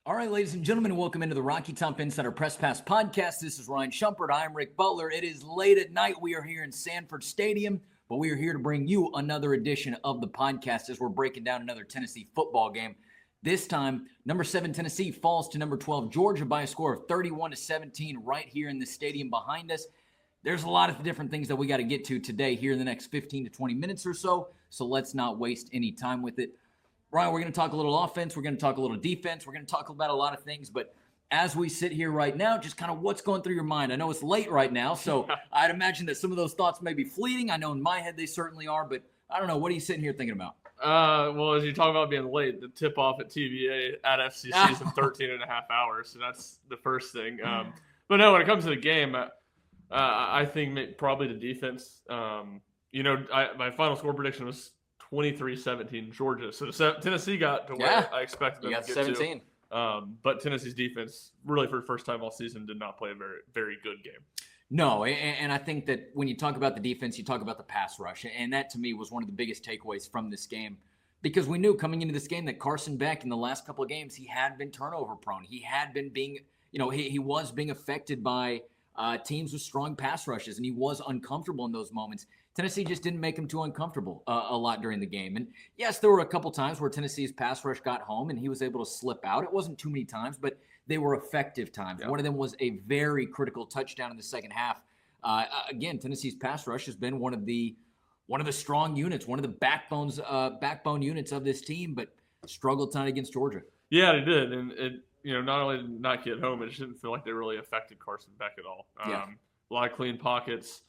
All right, ladies and gentlemen, welcome into the Rocky Top Insider Press Pass podcast. This is Ryan Schumpert. I'm Rick Butler. It is late at night. We are here in Sanford Stadium, but we are here to bring you another edition of the podcast as we're breaking down another Tennessee football game. This time, number 7 Tennessee falls to number 12 Georgia by a score of 31-17 right here in the stadium behind us. There's a lot of different things that we got to get to today here in the next 15 to 20 minutes or so let's not waste any time with it. Ryan, we're going to talk a little offense. We're going to talk a little defense. We're going to talk about a lot of things. But as we sit here right now, just kind of what's going through your mind. I know it's late right now, so I'd imagine that some of those thoughts may be fleeting. I know in my head they certainly are, but I don't know. What are you sitting here thinking about? Well, as you talk about being late, the tip-off at TBA at FCC is in 13 and a half hours, so that's the first thing. But no, when it comes to the game, I think probably the defense. My final score prediction was 23-17 Georgia. So Tennessee got to where I expected them to get 17. But Tennessee's defense, really for the first time all season, did not play a very, very good game. No, and I think that when you talk about the defense, you talk about the pass rush. And that, to me, was one of the biggest takeaways from this game. Because we knew coming into this game that Carson Beck in the last couple of games, he had been turnover prone. He had been being, he was being affected by teams with strong pass rushes, and he was uncomfortable in those moments. Tennessee just didn't make him too uncomfortable a lot during the game. And yes, there were a couple times where Tennessee's pass rush got home and he was able to slip out. It wasn't too many times, but they were effective times. Yeah. One of them was a very critical touchdown in the second half. Again, Tennessee's pass rush has been one of the strong units, one of the backbone units of this team, but struggled tonight against Georgia. Yeah, they did. And it, not only did not get home, it just didn't feel like they really affected Carson Beck at all. A lot of clean pockets.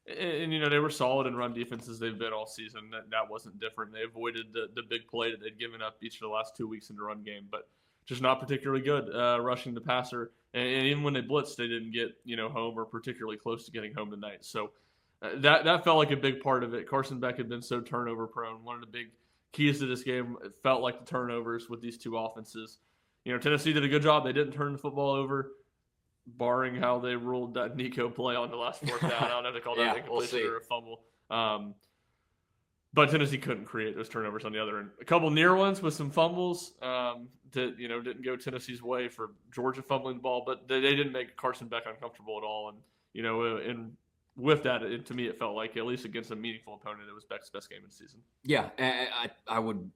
And they were solid in run defenses they've been all season. That wasn't different. They avoided the big play that they'd given up each of the last 2 weeks in the run game, but just not particularly good rushing the passer. And even when they blitzed, they didn't get home or particularly close to getting home tonight. So that felt like a big part of it. Carson Beck had been so turnover prone. One of the big keys to this game, it felt like the turnovers with these two offenses. Tennessee did a good job. They didn't turn the football over, barring how they ruled that Nico play on the last fourth down. I don't know if they called that incompletion or a fumble. But Tennessee couldn't create those turnovers on the other end. A couple near ones with some fumbles that didn't go Tennessee's way for Georgia fumbling the ball, but they didn't make Carson Beck uncomfortable at all. And with that, to me, it felt like, at least against a meaningful opponent, it was Beck's best game of the season. Yeah, I would,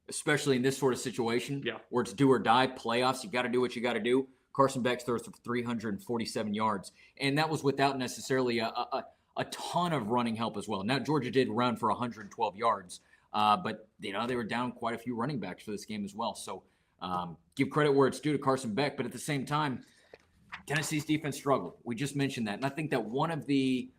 especially in this sort of situation where it's do or die, playoffs, you got to do what you got to do. Carson Beck throws for 347 yards, and that was without necessarily a ton of running help as well. Now, Georgia did run for 112 yards, but they were down quite a few running backs for this game as well. So give credit where it's due to Carson Beck, but at the same time, Tennessee's defense struggled. We just mentioned that, and I think that one of the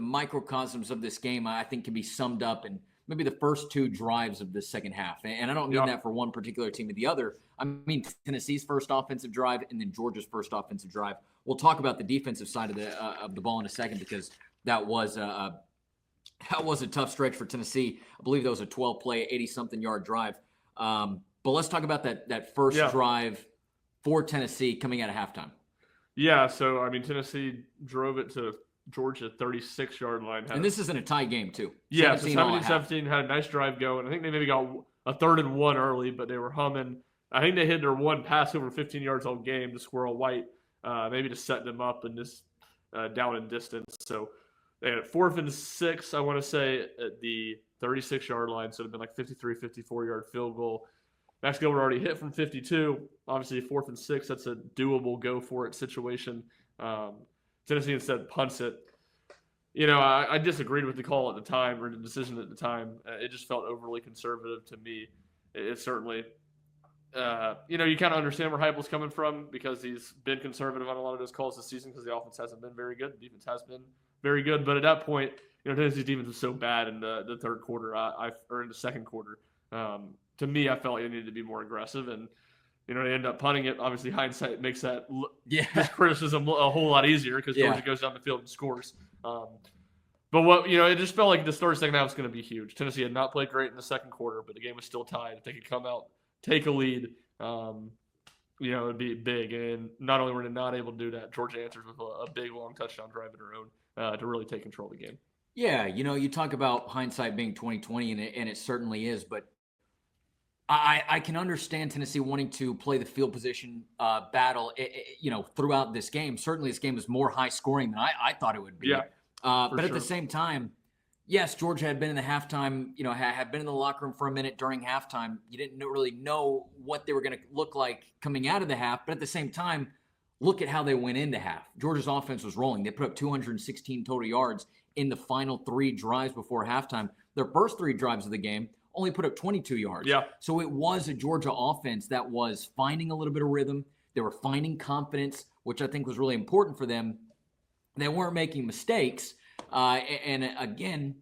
microcosms of this game, I think, can be summed up in maybe the first two drives of the second half. And I don't mean that for one particular team or the other. I mean Tennessee's first offensive drive and then Georgia's first offensive drive. We'll talk about the defensive side of the ball in a second, because that was a tough stretch for Tennessee. I believe that was a 12-play, 80-something yard drive. But let's talk about that first drive for Tennessee coming out of halftime. Yeah, so, Tennessee drove it to Georgia 36-yard line. And this isn't a tie game, too. Yeah, 17-17, had a nice drive going. I think they maybe got a 3rd and 1 early, but they were humming. I think they hit their one pass over 15 yards all game to Squirrel White, maybe to set them up and just down in distance. So they had 4th and 6, I want to say, at the 36-yard line. So it would have been like 53, 54-yard field goal. Max Gilbert already hit from 52. Obviously, 4th and 6, that's a doable go-for-it situation. Tennessee instead punts it. I disagreed with the call at the time, or the decision at the time. It just felt overly conservative to me. It certainly, you kind of understand where Heupel's coming from, because he's been conservative on a lot of those calls this season because the offense hasn't been very good. The defense has been very good. But at that point, Tennessee's defense was so bad in the third quarter, or in the second quarter. To me, I felt like they needed to be more aggressive, and they end up punting it. Obviously, hindsight makes that this criticism a whole lot easier, because Georgia goes down the field and scores. But it just felt like the start of the second half was going to be huge. Tennessee had not played great in the second quarter, but the game was still tied. If they could come out, take a lead, it would be big. And not only were they not able to do that, Georgia answers with a big, long touchdown drive of their own to really take control of the game. Yeah, you talk about hindsight being 20/20, and it certainly is, but I can understand Tennessee wanting to play the field position battle, throughout this game. Certainly, this game is more high scoring than I thought it would be. Yeah, for But at sure. the same time, yes, Georgia had been in the halftime, had been in the locker room for a minute during halftime. You didn't really know what they were going to look like coming out of the half. But at the same time, look at how they went into half. Georgia's offense was rolling. They put up 216 total yards in the final 3 drives before halftime. Their first 3 drives of the game only put up 22 yards. Yeah. So it was a Georgia offense that was finding a little bit of rhythm. They were finding confidence, which I think was really important for them. They weren't making mistakes. And again,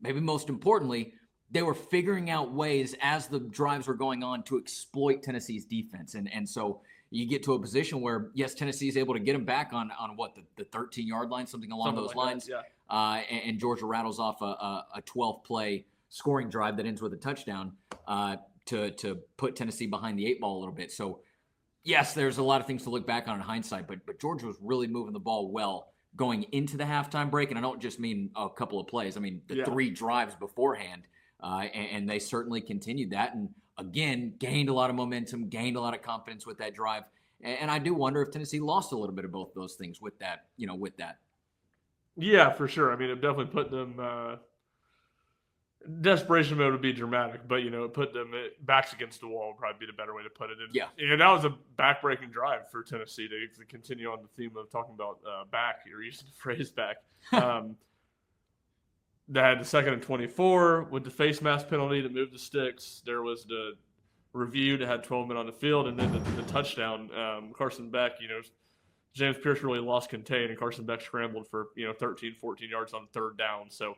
maybe most importantly, they were figuring out ways as the drives were going on to exploit Tennessee's defense. And so you get to a position where, yes, Tennessee is able to get them back on what, the 13-yard line, something along those lines. Yeah. And Georgia rattles off a 12-play scoring drive that ends with a touchdown to put Tennessee behind the 8 ball a little bit. So, yes, there's a lot of things to look back on in hindsight, but Georgia was really moving the ball well going into the halftime break. And I don't just mean a couple of plays. I mean, the 3 drives beforehand. And they certainly continued that. And, again, gained a lot of momentum, gained a lot of confidence with that drive. And I do wonder if Tennessee lost a little bit of both those things with that, Yeah, for sure. I mean, it definitely put them desperation mode would be dramatic, but it put them backs against the wall would probably be the better way to put it. And, that was a back-breaking drive for Tennessee to continue on the theme of talking about back, or using the phrase back. They had the 2nd and 24 with the face mask penalty that moved the sticks. There was the review that had 12 men on the field, and then the touchdown. Carson Beck, James Pierce really lost contain, and Carson Beck scrambled for 13, 14 yards on 3rd down. So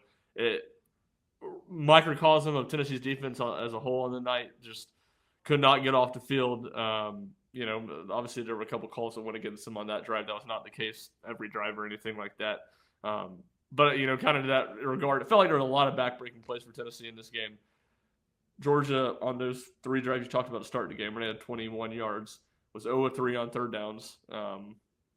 microcosm of Tennessee's defense as a whole on the night, just could not get off the field. Obviously there were a couple calls that went against them on that drive. That was not the case every drive or anything like that. But kind of to that regard, it felt like there were a lot of backbreaking plays for Tennessee in this game. Georgia, on those 3 drives you talked about to start the game, when they had 21 yards, was 0-3 on 3rd downs.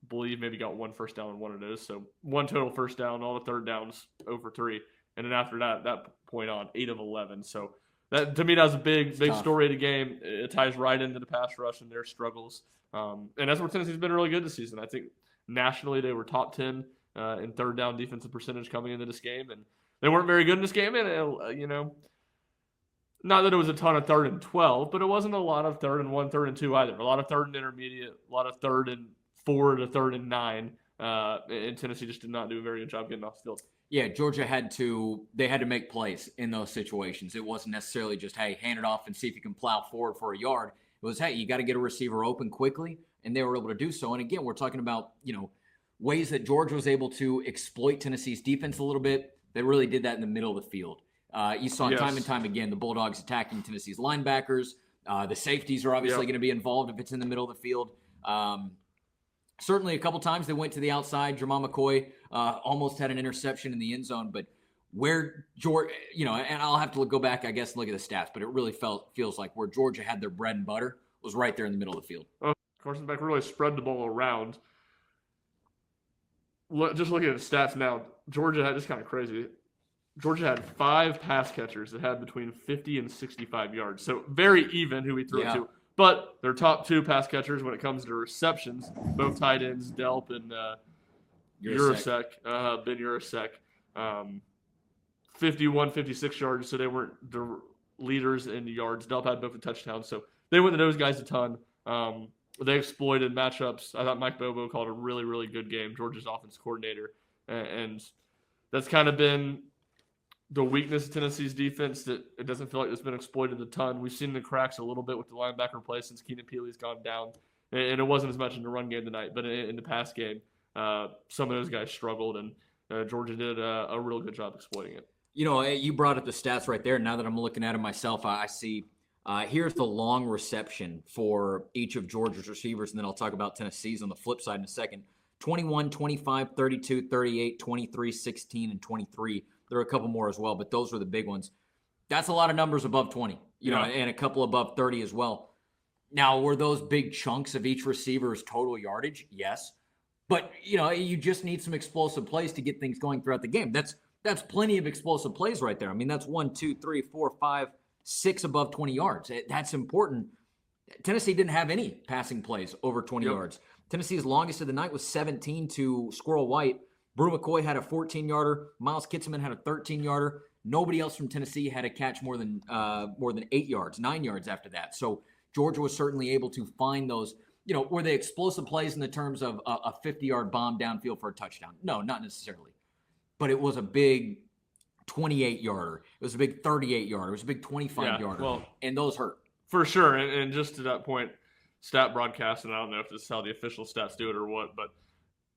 Believe maybe got 1 first down on one of those. So 1 total first down, all the 3rd downs, 0-3. And then after that point on, 8 of 11. So that, to me, that was a big story of the game. It ties right into the pass rush and their struggles. And that's where Tennessee's been really good this season. I think nationally they were top 10 in 3rd down defensive percentage coming into this game. And they weren't very good in this game. And, not that it was a ton of 3rd and 12, but it wasn't a lot of 3rd and 1, 3rd and 2 either. A lot of 3rd and intermediate, a lot of 3rd and 4 to 3rd and 9. And Tennessee just did not do a very good job getting off the field. Yeah, Georgia had to make plays in those situations. It wasn't necessarily just, hey, hand it off and see if you can plow forward for a yard. It was, hey, you got to get a receiver open quickly, and they were able to do so. And again, we're talking about, ways that Georgia was able to exploit Tennessee's defense a little bit. They really did that in the middle of the field. You saw time and time again the Bulldogs attacking Tennessee's linebackers. The safeties are obviously going to be involved if it's in the middle of the field. Certainly a couple times they went to the outside. Jamal McCoy almost had an interception in the end zone, but where Georgia, and I'll have to go back, I guess, and look at the stats, but it really feels like where Georgia had their bread and butter was right there in the middle of the field. Carson Beck really spread the ball around. Just looking at the stats now, Georgia had, this kind of crazy. Georgia had 5 pass catchers that had between 50 and 65 yards. So very even who he threw it to. But their top 2 pass catchers when it comes to receptions, both tight ends, Delp and Urasek, Ben Urasek, 51, 56 yards, so they weren't the leaders in the yards. Delp had both a touchdown, so they went to those guys a ton. They exploited matchups. I thought Mike Bobo called a really, really good game, Georgia's offense coordinator. And that's kind of been the weakness of Tennessee's defense, that it doesn't feel like it's been exploited a ton. We've seen the cracks a little bit with the linebacker play since Keenan Peely's gone down. And it wasn't as much in the run game tonight, but in the pass game, some of those guys struggled, and Georgia did a real good job exploiting it. You brought up the stats right there. Now that I'm looking at it myself, I see here's the long reception for each of Georgia's receivers, and then I'll talk about Tennessee's on the flip side in a second. 21, 25, 32, 38, 23, 16, and 23. There are a couple more as well, but those are the big ones. That's a lot of numbers above 20, and a couple above 30 as well. Now, were those big chunks of each receiver's total yardage? Yes. But, you just need some explosive plays to get things going throughout the game. That's plenty of explosive plays right there. I mean, that's 1, 2, 3, 4, 5, 6 above 20 yards. That's important. Tennessee didn't have any passing plays over 20 yards. Tennessee's longest of the night was 17 to Squirrel White. Brew McCoy had a 14-yarder. Miles Kitselman had a 13-yarder. Nobody else from Tennessee had a catch more than 8 yards, 9 yards after that. So Georgia was certainly able to find those. Were they explosive plays in the terms of a 50-yard bomb downfield for a touchdown? No, not necessarily. But it was a big 28-yarder. It was a big 38-yarder. It was a big 25-yarder. And those hurt. For sure. And just to that point, stat broadcast, and I don't know if this is how the official stats do it or what, but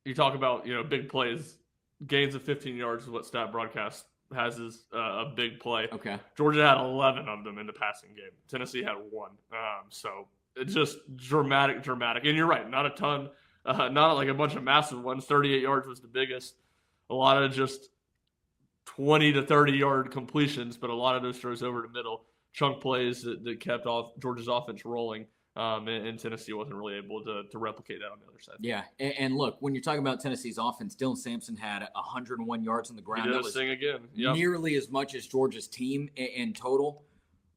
you talk about, big plays. Gains of 15 yards is what stat broadcast has as a big play. Okay. Georgia had 11 of them in the passing game. Tennessee had 1. So it's just dramatic. And you're right, not a ton, not like a bunch of massive ones. 38 yards was the biggest. A lot of just 20 to 30-yard completions, but a lot of those throws over the middle. Chunk plays that kept off Georgia's offense rolling, and Tennessee wasn't really able to replicate that on the other side. Yeah, and look, when you're talking about Tennessee's offense, Dylan Sampson had 101 yards on the ground. He did sing again. Yep. Nearly as much as Georgia's team in total.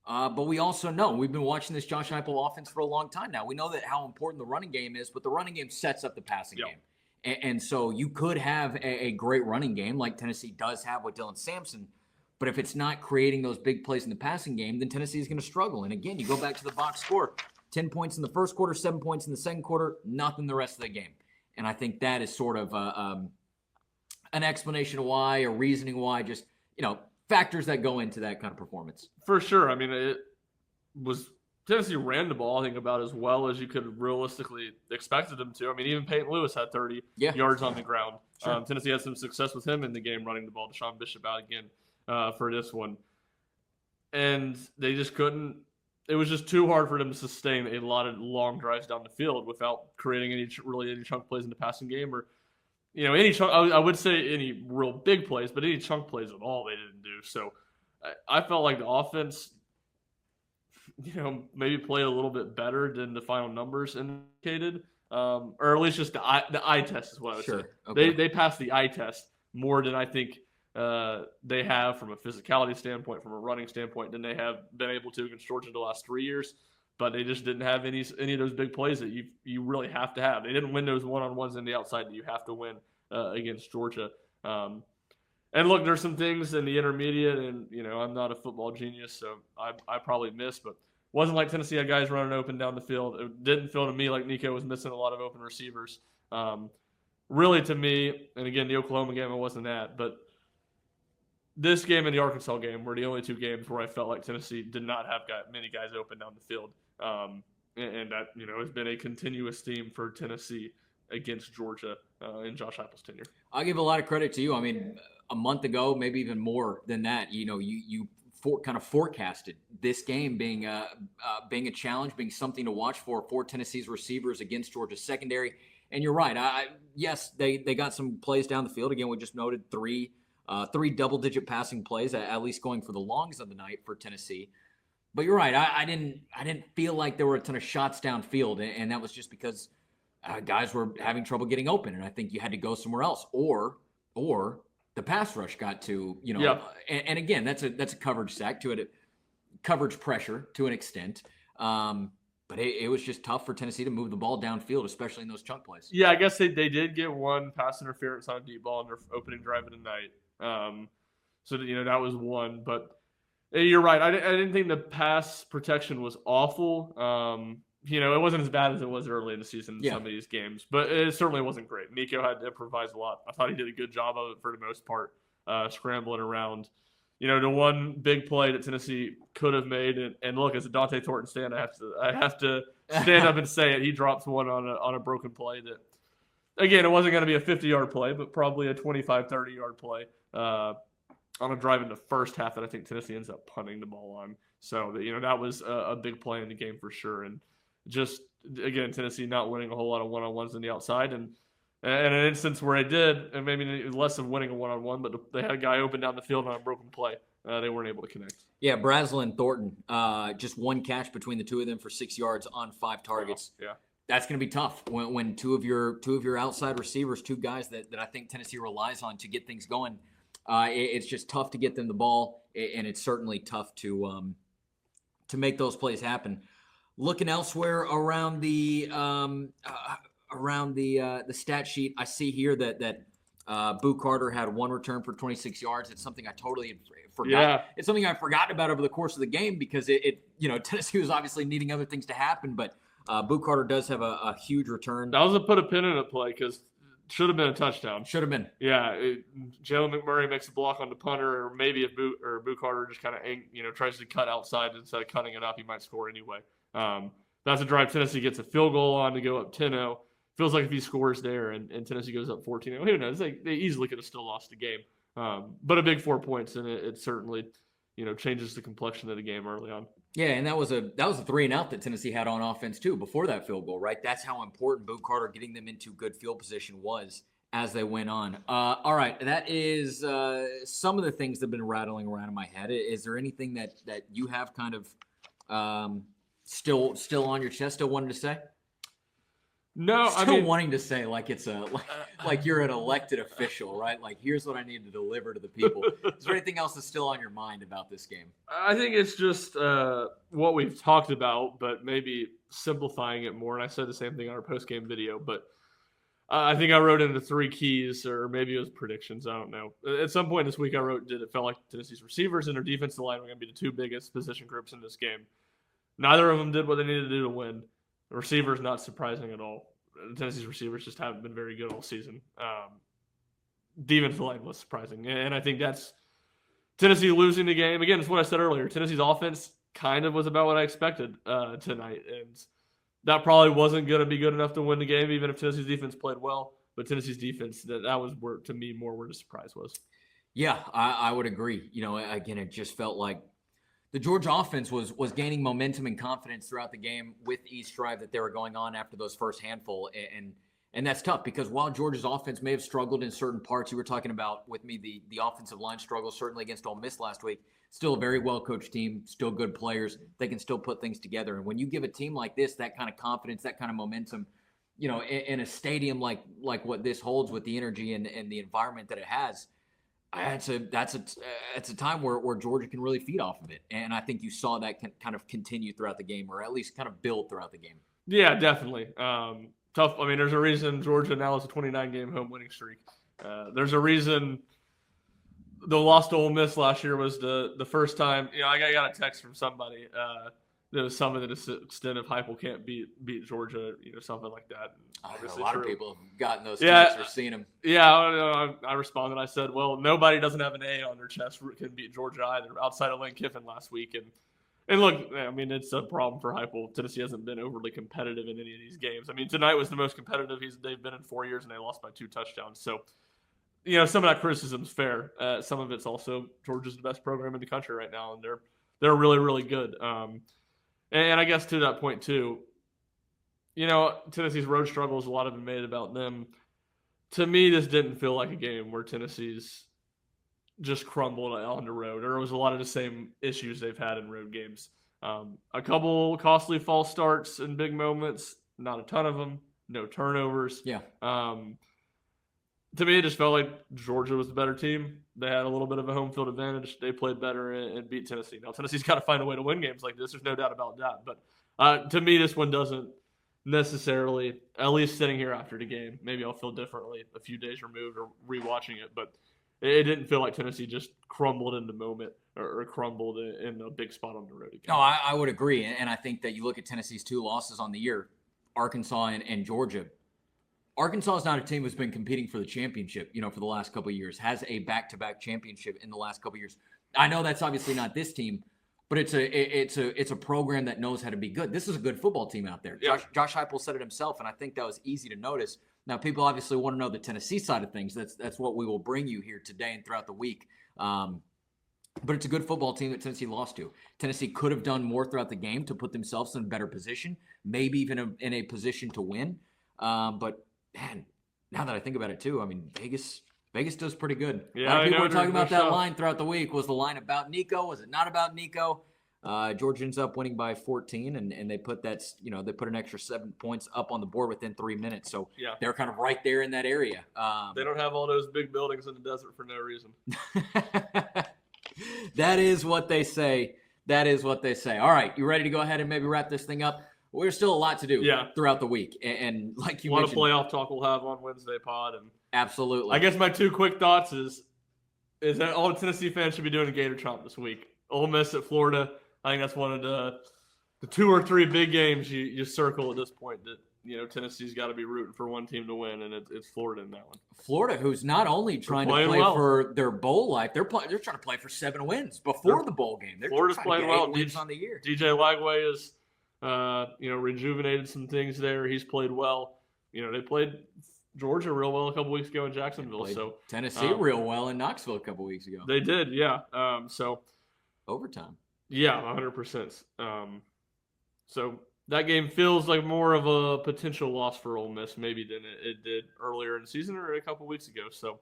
But we also know, we've been watching this Josh Heupel offense for a long time now. We know that how important the running game is, but the running game sets up the passing game. And so you could have a great running game like Tennessee does have with Dylan Sampson. But if it's not creating those big plays in the passing game, then Tennessee is going to struggle. And again, you go back to the box score, 10 points in the first quarter, 7 points in the second quarter, nothing the rest of the game. And I think that is sort of an explanation of why, a reasoning why, just, factors that go into that kind of performance. For sure. I mean, it was Tennessee ran the ball, I think, about as well as you could realistically expected them to. I mean, even Peyton Lewis had 30 yards on the ground. Sure. Tennessee had some success with him in the game running the ball. Deshaun Bishop out again for this one. And they just couldn't. It was just too hard for them to sustain a lot of long drives down the field without creating any chunk plays in the passing game or, any chunk. I would say any real big plays, but any chunk plays at all they didn't do. So I felt like the offense, maybe played a little bit better than the final numbers indicated, or at least just the eye test is what I would say. Okay. They passed the eye test more than I think they have from a physicality standpoint, from a running standpoint, than they have been able to against Georgia the last 3 years. But they just didn't have any of those big plays that you really have to have. They didn't win those one-on-ones in the outside that you have to win against Georgia. And look, there's some things in the intermediate, and I'm not a football genius, so I probably missed, but it wasn't like Tennessee had guys running open down the field. It didn't feel to me like Nico was missing a lot of open receivers. Really, to me, and again, the Oklahoma game I wasn't at, but this game and the Arkansas game were the only two games where I felt like Tennessee did not have many guys open down the field. And that, has been a continuous theme for Tennessee against Georgia in Josh Heupel's tenure. I'll give a lot of credit to you. I mean, a month ago, maybe even more than that, you kind of forecasted this game being a challenge, being something to watch for Tennessee's receivers against Georgia's secondary. And you're right. Yes, they got some plays down the field. Again, we just noted three double-digit passing plays, at least going for the longs of the night for Tennessee. But you're right. I didn't feel like there were a ton of shots downfield, and that was just because guys were having trouble getting open, and I think you had to go somewhere else, or the pass rush got to And again, that's a coverage sack to it, coverage pressure to an extent. But it was just tough for Tennessee to move the ball downfield, especially in those chunk plays. Yeah, I guess they did get one pass interference on a deep ball in their opening drive of the night. So that was one, but you're right. I didn't think the pass protection was awful. It wasn't as bad as it was early in the season in some of these games, but it certainly wasn't great. Nico had to improvise a lot. I thought he did a good job of it for the most part, scrambling around. The one big play that Tennessee could have made, and look, as a Dante Thornton stand, I have to stand up and say it. He drops one on a broken play that, again, it wasn't going to be a 50-yard play, but probably a 25, 30-yard play on a drive in the first half that I think Tennessee ends up punting the ball on. So, that was a big play in the game for sure. And just, again, Tennessee not winning a whole lot of one-on-ones on the outside. And an instance where it did, and maybe less of winning a one-on-one, but they had a guy open down the field on a broken play. They weren't able to connect. Yeah, Braslin and Thornton, just one catch between the two of them for 6 yards on 5 targets. Wow. Yeah. That's going to be tough when two of your outside receivers, two guys that I think Tennessee relies on to get things going. It's just tough to get them the ball, and it's certainly tough to make those plays happen. Looking elsewhere around the stat sheet, I see here that Boo Carter had one return for 26 yards. It's something I totally forgot. Yeah. It's something I forgot about over the course of the game because Tennessee was obviously needing other things to happen, but Boo Carter does have a huge return. That was a put a pin in a play because should have been a touchdown. Should have been. Yeah, Jalen McMurray makes a block on the punter, or maybe if Boo Carter just kind of tries to cut outside instead of cutting it up, he might score anyway. That's a drive Tennessee gets a field goal on to go up 10-0. Feels like if he scores there and Tennessee goes up 14-0, who knows? They easily could have still lost the game. But a big 4 points, and it certainly changes the complexion of the game early on. Yeah, and that was a 3-and-out that Tennessee had on offense too before that field goal, right? That's how important Boo Carter getting them into good field position was as they went on. All right, that is some of the things that have been rattling around in my head. Is there anything that you have kind of still on your chest, still wanting to say? No, still wanting to say like it's like you're an elected official, right? Like, here's what I need to deliver to the people. Is there anything else that's still on your mind about this game? I think it's just what we've talked about, but maybe simplifying it more. And I said the same thing on our post-game video, but I think I wrote into 3 keys, or maybe it was predictions. I don't know. At some point this week, I wrote, it felt like Tennessee's receivers and their defensive line were going to be the 2 biggest position groups in this game. Neither of them did what they needed to do to win. The receivers, not surprising at all. Tennessee's receivers just haven't been very good all season. Defensive line was surprising. And I think that's Tennessee losing the game. Again, it's what I said earlier. Tennessee's offense kind of was about what I expected tonight. And that probably wasn't going to be good enough to win the game, even if Tennessee's defense played well. But Tennessee's defense, that was where, to me, more where the surprise was. Yeah, I would agree. Again, it just felt like the Georgia offense was gaining momentum and confidence throughout the game with each drive that they were going on after those first handful. And that's tough because while Georgia's offense may have struggled in certain parts, you were talking about with me the offensive line struggle, certainly against Ole Miss last week, still a very well-coached team, still good players. They can still put things together. And when you give a team like this that kind of confidence, that kind of momentum, in a stadium like what this holds with the energy and the environment that it has, it's a time where Georgia can really feed off of it, and I think you saw that kind of continue throughout the game, or at least kind of build throughout the game. Yeah, definitely. Tough. I mean, there's a reason Georgia now has a 29-game home winning streak. There's a reason the loss to Ole Miss last year was the first time. I got a text from somebody. There was something to the extent of Heupel can't beat Georgia, something like that. A lot of people have gotten those texts or seen them. Yeah, I responded. I said, well, nobody doesn't have an A on their chest can beat Georgia either, outside of Lane Kiffin last week. And look, I mean, it's a problem for Heupel. Tennessee hasn't been overly competitive in any of these games. I mean, tonight was the most competitive they've been in 4 years, and they lost by 2 touchdowns. So, some of that criticism is fair. Some of it's also Georgia's the best program in the country right now, and they're really, really good. And I guess to that point, too, Tennessee's road struggles, a lot have been made about them. To me, this didn't feel like a game where Tennessee's just crumbled on the road. There was a lot of the same issues they've had in road games. A couple costly false starts in big moments, not a ton of them, no turnovers. Yeah. To me, it just felt like Georgia was the better team. They had a little bit of a home field advantage. They played better and beat Tennessee. Now, Tennessee's got to find a way to win games like this. There's no doubt about that. But to me, this one doesn't necessarily, at least sitting here after the game, maybe I'll feel differently a few days removed or rewatching it. But it didn't feel like Tennessee just crumbled in the moment or crumbled in a big spot on the road again. No, I would agree. And I think that you look at Tennessee's 2 losses on the year, Arkansas and Georgia. Arkansas is not a team who's been competing for the championship, for the last couple of years, has a back-to-back championship in the last couple of years. I know that's obviously not this team, but it's a program that knows how to be good. This is a good football team out there. Yeah. Josh Heupel said it himself, and I think that was easy to notice. Now, people obviously want to know the Tennessee side of things. That's what we will bring you here today and throughout the week. But it's a good football team that Tennessee lost to. Tennessee could have done more throughout the game to put themselves in a better position, maybe even in a position to win. But man, now that I think about it too, I mean, Vegas does pretty good. Yeah, a lot of people were talking about that stuff. line throughout the week. Was the line about Nico? Was it not about Nico? Georgia ends up winning by 14, and they put they put an extra 7 points up on the board within 3 minutes. So yeah, they're kind of right there in that area. They don't have all those big buildings in the desert for no reason. That is what they say. That is what they say. All right, you ready to go ahead and maybe wrap this thing up? There's still a lot to do throughout the week. And like you mentioned. A lot of playoff talk we'll have on Wednesday pod. And absolutely. I guess my 2 quick thoughts is that all the Tennessee fans should be doing a Gator Chomp this week. Ole Miss at Florida. I think that's one of the 2 or 3 big games you circle at this point that, Tennessee's got to be rooting for one team to win, and it's Florida in that one. Florida, who's not only trying to play for their bowl life, they're trying to play for 7 wins before the bowl game. Florida's playing well. 8 wins on the year. DJ Lagway is, rejuvenated some things there. He's played well. They played Georgia real well a couple weeks ago in Jacksonville. So Tennessee real well in Knoxville a couple weeks ago. They did, yeah. Overtime. Yeah, 100%. So that game feels like more of a potential loss for Ole Miss maybe than it did earlier in the season or a couple weeks ago. So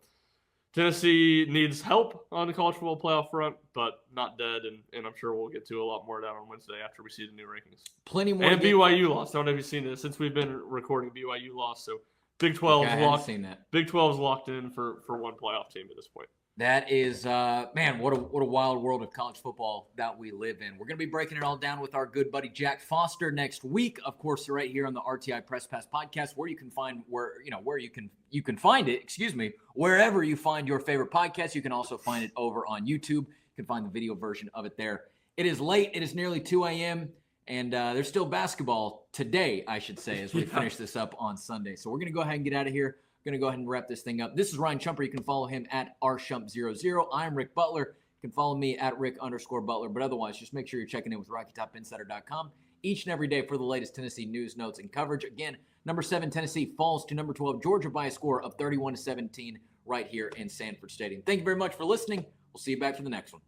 Tennessee needs help on the college football playoff front, but not dead, and I'm sure we'll get to a lot more of that on Wednesday after we see the new rankings. Plenty more. And BYU lost. I don't know if you've seen this. Since we've been recording, BYU lost. So Big 12 is locked. Seen that. Big 12 is locked in for one playoff team at this point. That is, man, what a wild world of college football that we live in. We're going to be breaking it all down with our good buddy Jack Foster next week. Of course, right here on the RTI Press Pass podcast, where you can find you can find it. Wherever you find your favorite podcast, you can also find it over on YouTube. You can find the video version of it there. It is late. It is nearly 2 a.m. And there's still basketball today, I should say, as we finish this up on Sunday. So we're going to go ahead and get out of here. Going to go ahead and wrap this thing up. This is Ryan Schumpert. You can follow him at rshump00. I'm Rick Butler. You can follow me at Rick_Butler. But otherwise, just make sure you're checking in with RockyTopInsider.com each and every day for the latest Tennessee news, notes, and coverage. Again, number 7 Tennessee falls to number 12 Georgia by a score of 31-17 right here in Sanford Stadium. Thank you very much for listening. We'll see you back for the next one.